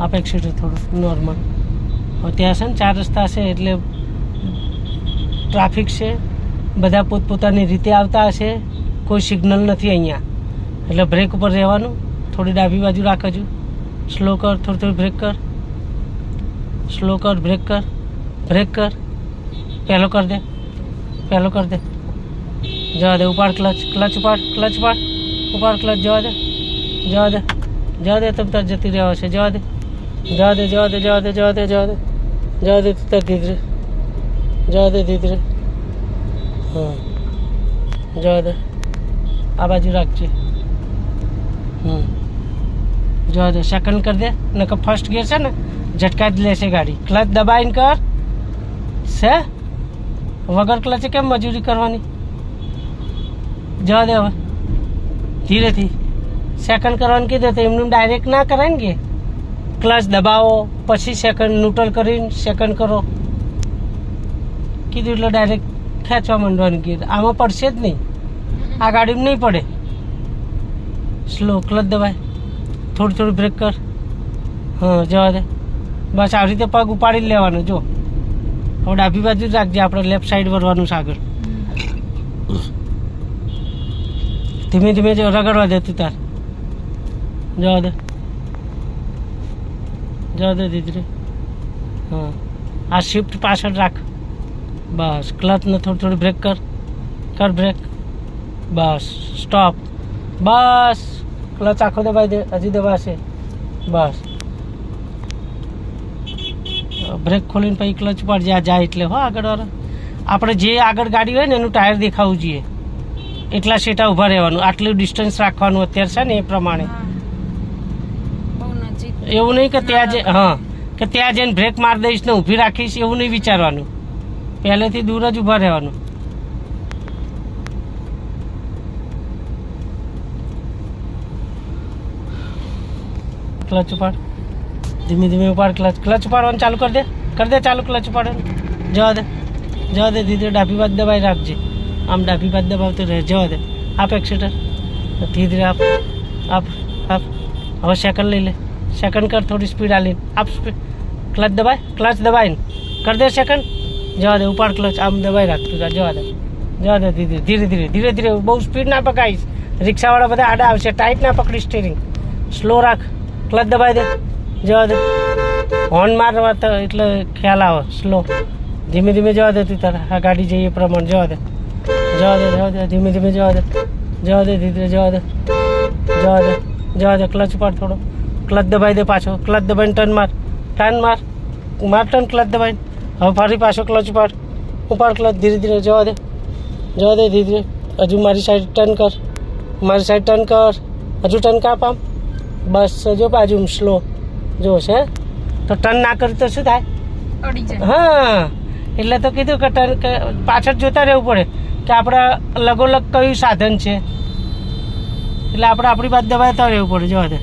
આપ એક્સિડન્ટ થોડું નોર્મલ. હવે ત્યાં છે ને 4 રસ્તા છે એટલે ટ્રાફિક છે, બધા પોતપોતાની રીતે આવતા હશે, કોઈ સિગ્નલ નથી અહીંયા, એટલે બ્રેક ઉપર રહેવાનું. થોડી ડાબી બાજુ રાખજો, સ્લો કર, થોડી બ્રેક કર, સ્લો કર, બ્રેક કર, બ્રેક કર, પહેલો કર દે, પહેલો કર દે, જવા દે, ઉપાડ ક્લચ, ક્લચ ઉપાડ, ક્લચ ઉપાડ, ઉપાડ ક્લચ, જવા દે, જવા દે, જવા દે, તમ તાર જતી રહેવા છે, જવા દે, જવા દે, જવા દે, જવા દે, જવા દે, જવા દે, જવા દે, તાર ધીરે, જવા દે ધીરે, હા જવા દે, આ બાજુ રાખજે, જવા દે, સેકન્ડ કરી દે, નકર ફર્સ્ટ ગિયર છે ને ઝટકા જ લેશે ગાડી. ક્લચ દબાઈને કર છે, વગર ક્લચે કેમ મજૂરી કરવાની? જવા દે, હવે ધીરેથી સેકન્ડ કરવાનું કીધું તો એમનું ડાયરેક્ટ ના કરાય ને, કે ક્લચ દબાવો પછી સેકન્ડ ન્યુટ્રલ કરીને સેકન્ડ કરો કીધું, એટલે ડાયરેક્ટ ખેંચવા માંડવાનું કીધું. આમાં પડશે જ નહીં, આ ગાડીમાં નહીં પડે. સ્લો ક્લચ દબાય, થોડી બ્રેક કર, હા જવા દે, બસ આવી રીતે પગ ઉપાડી લેવાનો. જો હવે ડાબી બાજુ જ રાખજે, આપણે લેફ્ટ સાઈડ વળવાનું છે આગળ. ધીમે ધીમે જો રગડવા દે તું તાર, જવા દે, જવા દે દીધરે, હા આ શિફ્ટ પાછળ રાખ, બસ ક્લચને થોડી બ્રેક કર, કર બ્રેક, બસ સ્ટોપ, બસ ક્લચ આખો દબાઈ દે, હજી દબાશે, બસ બ્રેક ખોલીને પછી ક્લચ પર જાય એટલે હો આગળવાળા. આપણે જે આગળ ગાડી હોય ને એનું ટાયર દેખાવું જોઈએ, એટલા સેટા ઊભા રહેવાનું, આટલું ડિસ્ટન્સ રાખવાનું અત્યારે છે ને એ પ્રમાણે. એવું નહીં કે ત્યાં જે હા કે ત્યાં જઈને બ્રેક મારી દઈશ ને ઊભી રાખીશ, એવું નહીં વિચારવાનું, પહેલેથી દૂર જ ઊભા રહેવાનું. ક્લચ ઉપાડ, ધીમે ધીમે ઉપાડ ક્લચ, ક્લચ ઉપાડવાનું ચાલુ કરી દે ચાલુ, ક્લચ ઉપાડવાનું, જવા દે, જવા દે ધીરે, ડાબી બાજુ દબાઈ રાખજે, આમ ડાબી બાજુ દબાવતું રહે, જવા દે, આપ એક્સિટર, ધીરે ધીરે આપ આપ આપ. હવે સેકન્ડ લઈ લે, સેકન્ડ કર, થોડી સ્પીડ આલીને આપ સ્પીડ, ક્લચ દબાય, ક્લચ દબાઈને કર દે સેકન્ડ, જવા દે, ઉપાડ ક્લચ, આમ દબાઈ રાખતું જવા દે, જવા દે ધીરે ધીરે ધીરે ધીરે ધીરે, બહુ સ્પીડ ના પકાવીશ, રિક્ષાવાળા બધા આડા આવશે, ટાઈટ ના પકડી સ્ટીરિંગ, સ્લો રાખ, ક્લચ દબાઈ દે, જવા દે, હોર્ન મારવા તો એટલે ખ્યાલ આવે, સ્લો ધીમે ધીમે જવા દે તું તારે, આ ગાડી જઈએ એ પ્રમાણે જવા દે, જવા દે, જવા દે, ધીમે ધીમે જવા દે, જવા દે ધીરે, જવા દે, જવા દે, જવા દે, ક્લચ ઉપાડ થોડો, ક્લચ દબાઈ દે પાછો, ક્લચ દબાઈને ટર્ન માર, ટર્ન માર, માર ટર્ન, ક્લચ દબાઈને, હવે ફરી પાછો ક્લચ ઉપાડ, ઉપાડ ક્લચ, ધીરે ધીરે જવા દે, જવા દે ધીરે, હજુ મારી સાઈડ ટર્ન કર, મારી સાઈડ ટર્ન કર, હજુ ટર્ન કાપ આમ, બસ જો બાજુ સ્લો જો છે તો ટર્ન ના કરી તો શું થાય? હા એટલે તો કીધું કે ટર્ન પાછળ જોતા રહેવું પડે કે આપણે લગોલગ કયું સાધન છે, એટલે આપણે આપણી બાજુ દબાવતા રહેવું પડે. જવા દે.